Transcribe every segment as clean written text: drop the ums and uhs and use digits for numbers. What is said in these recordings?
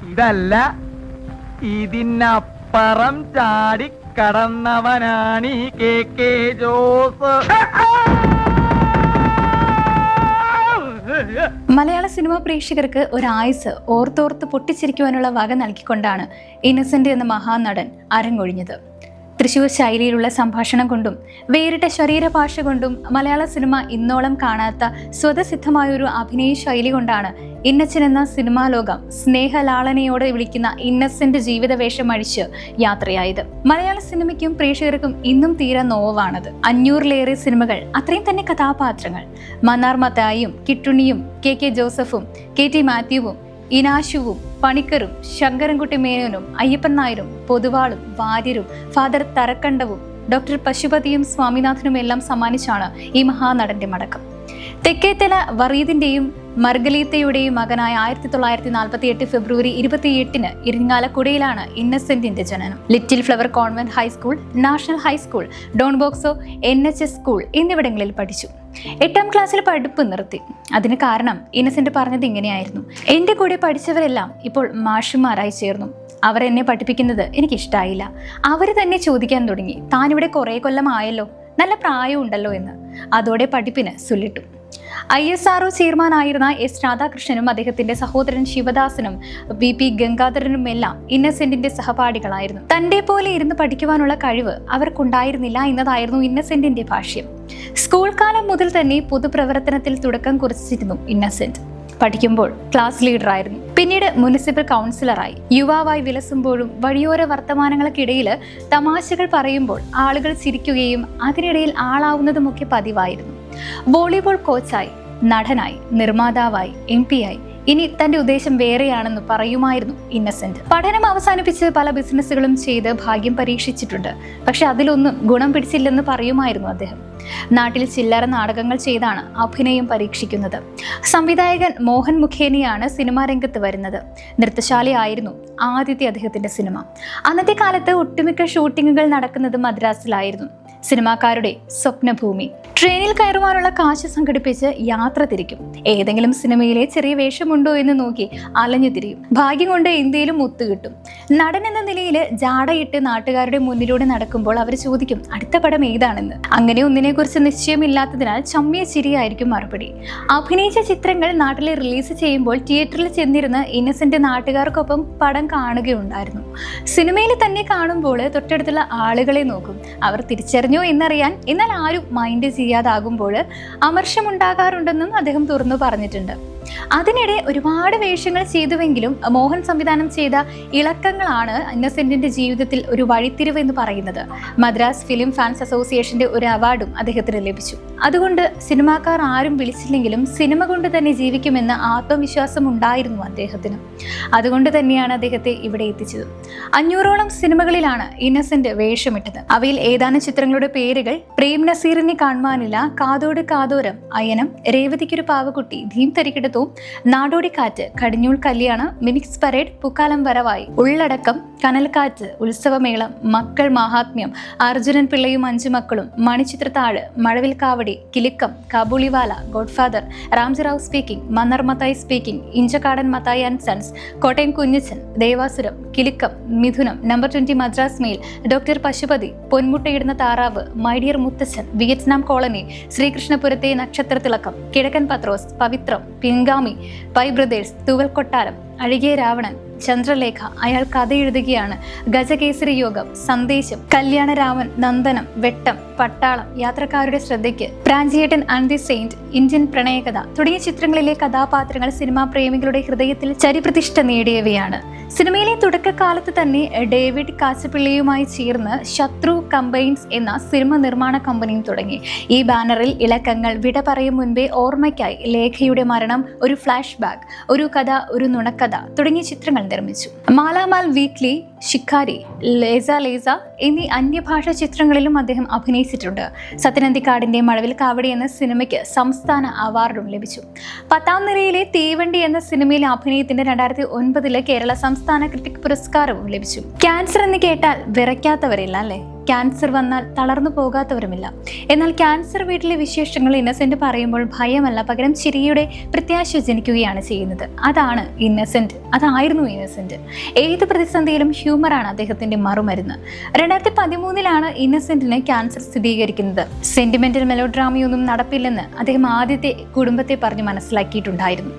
ഇതല്ല, ഇതിനപ്പുറം ചാടി കടന്നവനാണ് ഈ കെ ജോസ്. മലയാള സിനിമാ പ്രേക്ഷകർക്ക് ഒരായുസ് ഓർത്തോർത്ത് പൊട്ടിച്ചിരിക്കുവാനുള്ള വക നൽകിക്കൊണ്ടാണ് ഇന്നസെന്റ് എന്ന മഹാനടൻ അരങ്ങൊഴിഞ്ഞത്. തൃശൂർ ശൈലിയിലുള്ള സംഭാഷണം കൊണ്ടും വേറിട്ട ശരീരഭാഷ കൊണ്ടും മലയാള സിനിമ ഇന്നോളം കാണാത്ത സ്വതസിദ്ധമായൊരു അഭിനയ ശൈലി കൊണ്ടാണ് ഇന്നച്ചൻ എന്ന സിനിമാ ലോകം സ്നേഹലാളനയോടെ വിളിക്കുന്ന ഇന്നസെന്റ് ജീവിതവേഷം അഴിച്ച് യാത്രയായത്. മലയാള സിനിമയ്ക്കും പ്രേക്ഷകർക്കും ഇന്നും തീരെ നോവാണത്. 500-ലേറെ സിനിമകൾ, അത്രയും തന്നെ കഥാപാത്രങ്ങൾ. മന്നാർ മത്തായിയും കിട്ടുണിയും കെ ജോസഫും KT മാത്യുവും ഇനാശുവും പണിക്കരും ശങ്കരൻകുട്ടി മേനോനും അയ്യപ്പൻ നായരും പൊതുവാളും വാര്യരും ഫാദർ തറക്കണ്ടവും ഡോക്ടർ പശുപതിയും സ്വാമിനാഥനും എല്ലാം സമ്മാനിച്ചാണ് ഈ മഹാനടന്റെ മടക്കം. തെക്കേത്തല വറീദിന്റെയും മർഗലീത്തയുടെയും മകനായ 1948 ഫെബ്രുവരി 28 ഇരിങ്ങാലക്കുടയിലാണ് ഇന്നസെന്റിന്റെ ജനനം. Little flower convent high school, national high school, Don ബോക്സോ, NHS സ്കൂൾ എന്നിവിടങ്ങളിൽ പഠിച്ചു. 8ാം ക്ലാസ്സിൽ പഠിപ്പ് നിർത്തി. അതിന് കാരണം ഇന്നസെന്റ് പറഞ്ഞത് ഇങ്ങനെയായിരുന്നു: എന്റെ കൂടെ പഠിച്ചവരെല്ലാം ഇപ്പോൾ മാഷുമാരായി ചേർന്നു. അവർ എന്നെ പഠിപ്പിക്കുന്നത് എനിക്കിഷ്ടായില്ല. അവർ തന്നെ ചോദിക്കാൻ തുടങ്ങി, താനിവിടെ കുറെ കൊല്ലമായല്ലോ, നല്ല പ്രായമുണ്ടല്ലോ എന്ന്. അതോടെ പഠിപ്പിന് സുല്ലിട്ടു. ISRO ചെയർമാനായിരുന്ന S രാധാകൃഷ്ണനും അദ്ദേഹത്തിന്റെ സഹോദരൻ ശിവദാസനും VP ഗംഗാധരനുമെല്ലാം ഇന്നസെന്റിന്റെ സഹപാഠികളായിരുന്നു. തന്റെ പോലെ ഇരുന്ന് പഠിക്കുവാനുള്ള കഴിവ് അവർക്കുണ്ടായിരുന്നില്ല എന്നതായിരുന്നു ഇന്നസെന്റിന്റെ ഭാഷ്യം. സ്കൂൾ കാലം മുതൽ തന്നെ പൊതുപ്രവർത്തനത്തിൽ തുടക്കം കുറിച്ചിരുന്നു ഇന്നസെന്റ്. പഠിക്കുമ്പോൾ ക്ലാസ് ലീഡറായിരുന്നു. പിന്നീട് മുനിസിപ്പൽ കൗൺസിലറായി. യുവാവായി വിലസുമ്പോഴും വഴിയോര വർത്തമാനങ്ങൾക്കിടയിൽ തമാശകൾ പറയുമ്പോൾ ആളുകൾ ചിരിക്കുകയും അതിനിടയിൽ ആളാവുന്നതുമൊക്കെ പതിവായിരുന്നു. വോളിബോൾ കോച്ചായി, നടനായി, നിർമ്മാതാവായി, MP ആയി. ഇനി തന്റെ ഉദ്ദേശം വേറെയാണെന്ന് പറയുമായിരുന്നു ഇന്നസെന്റ്. പഠനം അവസാനിപ്പിച്ച് പല ബിസിനസ്സുകളും ചെയ്ത് ഭാഗ്യം പരീക്ഷിച്ചിട്ടുണ്ട്. പക്ഷെ അതിലൊന്നും ഗുണം പിടിച്ചില്ലെന്ന് പറയുമായിരുന്നു അദ്ദേഹം. നാട്ടിൽ ചില്ലറ നാടകങ്ങൾ ചെയ്താണ് അഭിനയം പരീക്ഷിക്കുന്നത്. സംവിധായകൻ മോഹൻ മുഖേനയാണ് സിനിമാ രംഗത്ത് വരുന്നത്. നൃത്തശാലയായിരുന്നു ആദ്യത്തെ അദ്ദേഹത്തിന്റെ സിനിമ. അന്നത്തെ കാലത്ത് ഒട്ടുമിക്ക ഷൂട്ടിങ്ങുകൾ നടക്കുന്നത് മദ്രാസിലായിരുന്നു. സിനിമാക്കാരുടെ സ്വപ്നഭൂമി. ട്രെയിനിൽ കയറുവാനുള്ള കാശ് സംഘടിപ്പിച്ച് യാത്ര തിരിക്കും. ഏതെങ്കിലും സിനിമയിലെ ചെറിയ വേഷമുണ്ടോ എന്ന് നോക്കി അലഞ്ഞു തിരിയും. ഭാഗ്യം കൊണ്ട് ഇന്ത്യയിലും ഒത്തുകിട്ടും. നടൻ എന്ന നിലയിൽ ജാടയിട്ട് നാട്ടുകാരുടെ മുന്നിലൂടെ നടക്കുമ്പോൾ അവർ ചോദിക്കും, അടുത്ത പടം ഏതാണെന്ന്. അങ്ങനെ ഒന്നിനെ കുറിച്ച് നിശ്ചയമില്ലാത്തതിനാൽ ചമ്മിയ ചിരിയായിരിക്കും മറുപടി. അഭിനയിച്ച ചിത്രങ്ങൾ നാട്ടിലെ റിലീസ് ചെയ്യുമ്പോൾ തിയേറ്ററിൽ ചെന്നിരുന്ന് ഇന്നസെന്റ് നാട്ടുകാർക്കൊപ്പം പടം കാണുകയുണ്ടായിരുന്നു. സിനിമയിൽ തന്നെ കാണുമ്പോൾ തൊട്ടടുത്തുള്ള ആളുകളെ നോക്കും. അവർ തിരിച്ചറിഞ്ഞു എന്നറിയാൻ. എന്നാൽ ആരും മൈൻഡ് ചെയ്യാതാകുമ്പോൾ അമർഷമുണ്ടാകാറുണ്ടെന്നും അദ്ദേഹം തുറന്നു പറഞ്ഞിട്ടുണ്ട്. അതിനിടെ ഒരുപാട് വേഷങ്ങൾ ചെയ്തുവെങ്കിലും മോഹൻ സംവിധാനം ചെയ്ത ഇളക്കങ്ങളാണ് ഇന്നസെന്റിന്റെ ജീവിതത്തിൽ ഒരു വഴിത്തിരിവ് എന്ന് പറയുന്നത്. മദ്രാസ് ഫിലിം ഫാൻസ് അസോസിയേഷന്റെ ഒരു അവാർഡും അദ്ദേഹത്തിന് ലഭിച്ചു. അതുകൊണ്ട് സിനിമാക്കാർ ആരും വിളിച്ചില്ലെങ്കിലും സിനിമ കൊണ്ട് തന്നെ ജീവിക്കുമെന്ന ആത്മവിശ്വാസം ഉണ്ടായിരുന്നു അദ്ദേഹത്തിന്. അതുകൊണ്ട് തന്നെയാണ് അദ്ദേഹത്തെ ഇവിടെ എത്തിച്ചത്. 500ഓളം സിനിമകളിലാണ് ഇന്നസെന്റ് വേഷമിട്ടത്. അവയിൽ ഏതാനും ചിത്രങ്ങളുടെ പേരുകൾ: പ്രേം നസീറിനെ കാണുവാനില്ല, കാതോട് കാതോരം, അയനം, രേവതിക്കൊരു പാവക്കുട്ടി, ധീം തരികിടത്തും, നാടോടിക്കാറ്റ്, കടിഞ്ഞൂൽ കല്യാണം, മിമിക്സ് പരേഡ്, പൂക്കാലം വരവായി, ഉള്ളടക്കം, കനൽക്കാറ്റ്, ഉത്സവമേളം, മക്കൾ മഹാത്മ്യം, അർജുനൻ പിള്ളയും 5 മക്കളും, Manichitrathazhu, Mazhavil Kavadi, Kilukkam, Kabuliwala, Godfather, Ramji Rao speaking, Mannar Mathai speaking, Inchakkadan Mathai and sons, Kottayam Kunjachan, Devasuram, Kilukkam, Midhunam, number 20 Madras mail, doctor Pashupathi, Ponmuttayidunna Tharavu, my dear മുത്തച്ഛൻ, വിയറ്റ്നാം കോളനി, ശ്രീകൃഷ്ണപുരത്തെ നക്ഷത്രത്തിളക്കം, കിഴക്കൻ പത്രോസ്, പവിത്രം, പിൻഗാമി, പൈ ബ്രദേഴ്സ്, തൂവൽ കൊട്ടാരം, അഴകിയ രാവണൻ, ചന്ദ്രലേഖ, അയാൾ കഥ എഴുതുകയാണ്, ഗജകേസരി യോഗം, സന്ദേശം, കല്യാണരാമൻ, നന്ദനം, വെട്ടം, പട്ടാളം, യാത്രക്കാരുടെ ശ്രദ്ധയ്ക്ക്, Pranchiyettan and the saint, Indian Pranayakatha തുടങ്ങിയ ചിത്രങ്ങളിലെ കഥാപാത്രങ്ങൾ സിനിമാ പ്രേമികളുടെ ഹൃദയത്തിൽ ചരിപ്രതിഷ്ഠ നേടിയവയാണ്. സിനിമയിലെ തുടക്കകാലത്ത് തന്നെ ഡേവിഡ് കാച്ചപ്പിള്ളിയുമായി ചേർന്ന് ശത്രു കമ്പൈൻസ് എന്ന സിനിമ നിർമ്മാണ കമ്പനിയും തുടങ്ങി. ഈ ബാനറിൽ ഇളക്കങ്ങൾ, വിട പറയും മുൻപേ ഓർമ്മയ്ക്കായി, ലേഖയുടെ മരണം, ഒരു ഫ്ലാഷ് ബാക്ക്, ഒരു കഥ, ഒരു നുണക്കഥ തുടങ്ങിയ ചിത്രങ്ങൾ നിർമ്മിച്ചു. മാലാമാൽ വീക്ക്ലി, ശിക്കാരി, ലേസ എന്നീ അന്യഭാഷാ ചിത്രങ്ങളിലും അദ്ദേഹം അഭിനയിച്ചിട്ടുണ്ട്. സത്യനന്ദിക്കാടിന്റെ മഴവിൽ കാവടി എന്ന സിനിമയ്ക്ക് സംസ്ഥാന അവാർഡും ലഭിച്ചു. 10ാം നിരയിലെ തീവണ്ടി എന്ന സിനിമയിലെ അഭിനയത്തിന് 2009 കേരള സംസ്ഥാന ക്രിട്ടിക് പുരസ്കാരവും ലഭിച്ചു. ക്യാൻസർ എന്ന് കേട്ടാൽ വിറയ്ക്കാത്തവരില്ല അല്ലേ? ക്യാൻസർ വന്നാൽ തളർന്നു പോകാത്തവരുമില്ല. എന്നാൽ ക്യാൻസർ വീട്ടിലെ വിശേഷങ്ങൾ ഇന്നസെന്റ് പറയുമ്പോൾ ഭയമല്ല, പകരം ചിരിയുടെ പ്രത്യാശ ജനിക്കുകയാണ് ചെയ്യുന്നത്. അതായിരുന്നു ഇന്നസെന്റ്. ഏത് പ്രതിസന്ധിയിലും ഹ്യൂമറാണ് അദ്ദേഹത്തിന്റെ മറുമരുന്ന്. 2013 ഇന്നസെന്റിന് ക്യാൻസർ സ്ഥിരീകരിക്കുന്നത്. സെന്റിമെന്റൽ മെലോഡ്രാമയൊന്നും നടപ്പില്ലെന്ന് അദ്ദേഹം ആദ്യത്തെ കുടുംബത്തെ പറഞ്ഞ് മനസ്സിലാക്കിയിട്ടുണ്ടായിരുന്നു.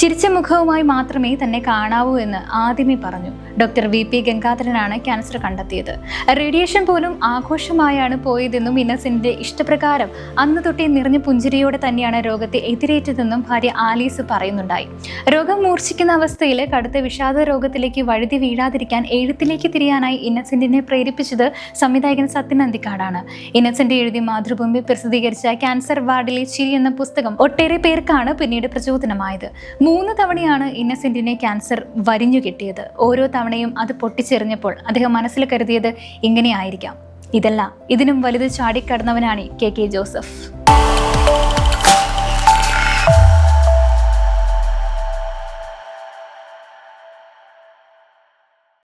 ചിരിച്ച മുഖവുമായി മാത്രമേ തന്നെ കാണാവൂ എന്ന് ആദ്യമേ പറഞ്ഞു. ഡോക്ടർ VP ഗംഗാധരനാണ് ക്യാൻസർ കണ്ടെത്തിയത്. റേഡിയേഷൻ പോലും ആഘോഷമായാണ് പോയതെന്നും ഇന്നസെന്റിന്റെ ഇഷ്ടപ്രകാരം അന്ന് തൊട്ടേ നിറഞ്ഞ പുഞ്ചിരിയോടെ തന്നെയാണ് രോഗത്തെ എതിരേറ്റതെന്നും ഭാര്യ ആലീസ് പറയുന്നുണ്ടായി. രോഗം മൂർച്ഛിക്കുന്ന അവസ്ഥയിൽ കടുത്ത വിഷാദ രോഗത്തിലേക്ക് വഴുതി വീഴാതിരിക്കാൻ എഴുത്തിലേക്ക് തിരിയാനായി ഇന്നസെന്റിനെ പ്രേരിപ്പിച്ചത് സംവിധായകൻ സത്യൻ അന്തിക്കാടാണ്. ഇന്നസെന്റ് എഴുതി മാതൃഭൂമി പ്രസിദ്ധീകരിച്ച ക്യാൻസർ വാർഡിലെ ചിരി എന്ന പുസ്തകം ഒട്ടേറെ പേർക്കാണ് പിന്നീട് പ്രചോദനമായത്. 3 തവണയാണ് ഇന്നസെന്റിനെ ക്യാൻസർ വരിഞ്ഞു കിട്ടിയത്. ഓരോ തവണയും അത് പൊട്ടിച്ചെറിഞ്ഞപ്പോൾ അദ്ദേഹം മനസ്സിൽ കരുതിയത് ഇങ്ങനെയായിരിക്കാം, ഇതിനും വലുത് ചാടിക്കടന്നവനാണ് KK ജോസഫ്.